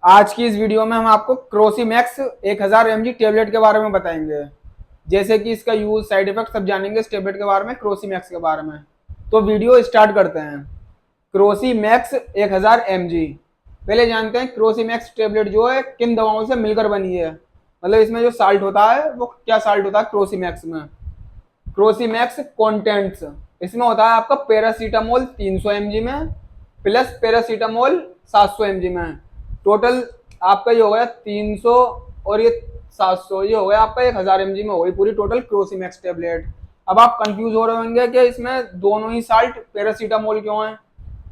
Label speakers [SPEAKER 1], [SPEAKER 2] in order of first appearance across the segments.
[SPEAKER 1] आज की इस वीडियो में हम आपको क्रोसीमैक्स 1000 mg टेबलेट के बारे में बताएंगे। जैसे कि इसका यूज, साइड इफेक्ट सब जानेंगे इस टेबलेट के बारे में, क्रोसीमैक्स के बारे में। तो वीडियो स्टार्ट करते हैं। क्रोसीमैक्स 1000 mg। पहले जानते हैं क्रोसीमैक्स टेबलेट जो है किन दवाओं से मिलकर बनी है, मतलब इसमें जो साल्ट होता है वो क्या साल्ट होता है क्रोसीमैक्स में। क्रोसीमैक्स कॉन्टेंट्स, इसमें होता है आपका पैरासीटामोल 300 mg में प्लस पैरासीटामोल 700 mg में। टोटल आपका ये हो गया 300 और ये 700, ये हो गया आपका 1000 mg में हो गई पूरी टोटल क्रोसीमैक्स टेबलेट। अब आप कंफ्यूज हो रहे होंगे कि इसमें दोनों ही साल्ट पैरासीटामोल क्यों है,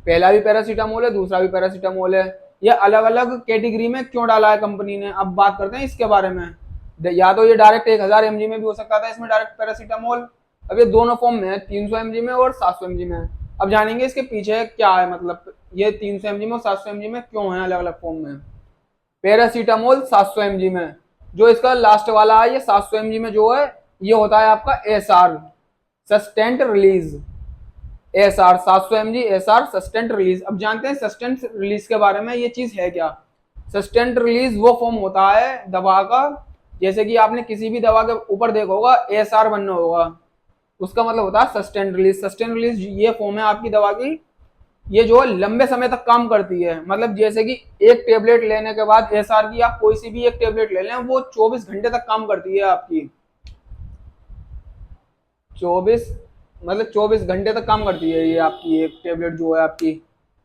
[SPEAKER 1] पहला भी पैरासीटामोल है दूसरा भी पैरासीटामोल है, ये अलग अलग कैटेगरी में क्यों डाला है कंपनी ने। अब बात करते हैं इसके बारे में। या तो ये डायरेक्ट 1000 mg में भी हो सकता था इसमें डायरेक्ट पैरासीटामोल, अब ये दोनों फॉर्म में है, 300 mg में और 700 mg में। अब जानेंगे इसके पीछे क्या है, मतलब ये 300 mg में और 700 mg में क्यों है अलग अलग फॉर्म में। पैरासीटामोल 700 mg में, जो इसका लास्ट वाला है ये 700 mg में जो है ये होता है आपका SR, sustained release. SR 700 mg SR sustained release. अब जानते हैं सस्टेंट रिलीज के बारे में, ये चीज है क्या। सस्टेंट रिलीज वो फॉर्म होता है दवा का, जैसे कि आपने किसी भी दवा के ऊपर देखा होगा एसआर बनना होगा, उसका मतलब होता है सस्टेंट रिलीज। सस्टेंट रिलीज ये फॉर्म है आपकी दवा की, ये जो लंबे समय तक काम करती है। मतलब जैसे कि एक टेबलेट लेने के बाद एसआर की आप कोई सी भी एक टेबलेट ले लें, वो 24 घंटे तक काम करती है आपकी। 24 घंटे तक काम करती है ये आपकी एक टेबलेट जो है आपकी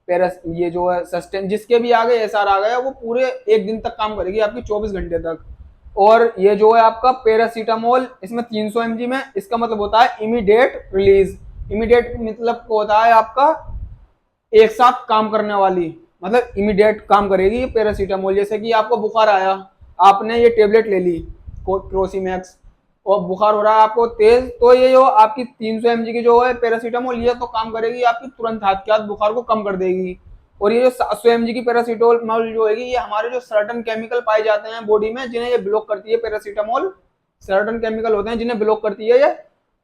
[SPEAKER 1] पेरस, ये जो है सस्टेन, जिसके भी आगे एसआर आ गया वो पूरे एक दिन तक काम करेगी आपकी 24 घंटे तक। और ये जो है आपका पैरासीटामोल, इसमें 300 mg में, इसका मतलब होता है इमीडिएट रिलीज। इमीडिएट मतलब होता है आपका एक साथ काम करने वाली, मतलब इमीडिएट काम करेगी ये पैरासीटामोल। जैसे कि आपको बुखार आया, आपने ये टेबलेट ले ली क्रोसीमैक्स और बुखार हो रहा है आपको तेज, तो ये जो आपकी 300 mg की जो है पैरासीटामोल ये तो काम करेगी आपकी तुरंत हाथ के हाथ बुखार को कम कर देगी। और ये जो 700 mg की पैरासीटामोल जो है ये हमारे जो सर्टन केमिकल पाए जाते हैं बॉडी में जिन्हें ये ब्लॉक करती है पैरासीटामोल, सर्टन केमिकल होते हैं जिन्हें ब्लॉक करती है ये,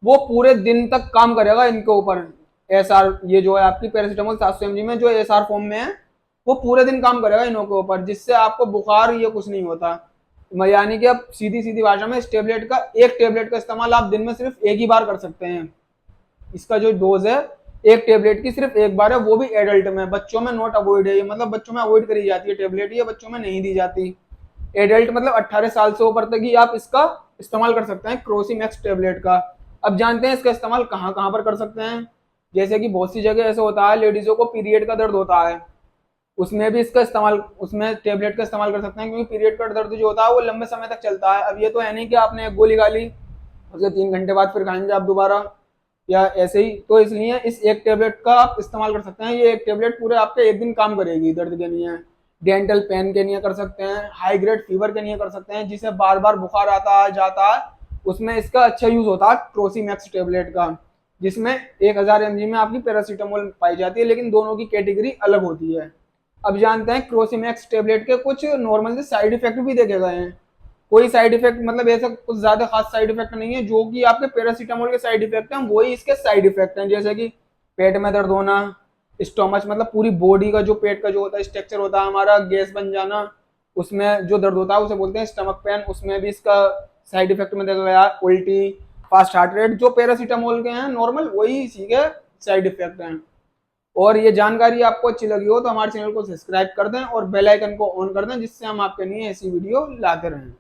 [SPEAKER 1] वो पूरे दिन तक काम करेगा इनके ऊपर। एसआर ये जो है आपकी पैरासीटामोल 700 mg में जो एसआर फॉर्म में है वो पूरे दिन काम करेगा इनों के ऊपर, जिससे आपको बुखार ये कुछ नहीं होता। यानी कि अब सीधी सीधी भाषा में इस टेबलेट का, एक टेबलेट का इस्तेमाल आप दिन में सिर्फ एक ही बार कर सकते हैं। इसका जो डोज है एक टेबलेट की सिर्फ एक बार है, वो भी एडल्ट में। बच्चों में नॉट अवॉइड है ये, मतलब बच्चों में अवॉइड करी जाती है टेबलेट, ये बच्चों में नहीं दी जाती। एडल्ट मतलब 18 साल से ऊपर तक ही आप इसका इस्तेमाल कर सकते हैं क्रोसीमैक्स टेबलेट का। अब जानते हैं इसका इस्तेमाल कहाँ कहाँ पर कर सकते हैं। जैसे कि बहुत सी जगह ऐसा होता है लेडीजों को पीरियड का दर्द होता है, उसमें भी इसका इस्तेमाल, उसमें टेबलेट का इस्तेमाल कर सकते हैं, क्योंकि पीरियड का दर्द जो होता है वो लंबे समय तक चलता है। अब ये तो है नहीं कि आपने एक गोली खा ली उसके 3 घंटे बाद फिर खाएंगे आप दोबारा या ऐसे ही, तो इसलिए इस एक टेबलेट का आप इस्तेमाल कर सकते हैं। ये एक टेबलेट पूरे आपके एक दिन काम करेगी दर्द के लिए, डेंटल पेन के लिए कर सकते हैं, हाई ग्रेड फीवर के लिए कर सकते हैं, जिसे बार बार बुखार आता है जाता है, उसमें इसका अच्छा यूज होता है क्रोसीमैक्स टेबलेट का, जिसमें 1000 mg में आपकी पैरासीटामोल पाई जाती है, लेकिन दोनों की कैटेगरी अलग होती है। अब जानते हैं क्रोसीमैक्स टेबलेट के कुछ नॉर्मल से साइड इफेक्ट भी देखे गए हैं। कोई साइड इफेक्ट मतलब ऐसा कुछ ज्यादा खास साइड इफेक्ट नहीं है, जो कि आपके पैरासीटामोल के साइड इफेक्ट हैं वही इसके साइड इफेक्ट हैं। जैसे कि पेट में दर्द होना, स्टोमच मतलब पूरी बॉडी का जो पेट का जो होता है स्ट्रक्चर होता है हमारा, गैस बन जाना, उसमें जो दर्द होता है उसे बोलते हैं स्टमक पेन, उसमें भी इसका साइड इफेक्ट में देखा गया। उल्टी, फास्ट हार्ट रेट, जो पैरासीटामोल के हैं नॉर्मल वही इसी के साइड इफेक्ट हैं। और ये जानकारी आपको अच्छी लगी हो तो हमारे चैनल को सब्सक्राइब कर दें और बेल आइकन को ऑन कर दें, जिससे हम आपके लिए ऐसी वीडियो लाते रहें।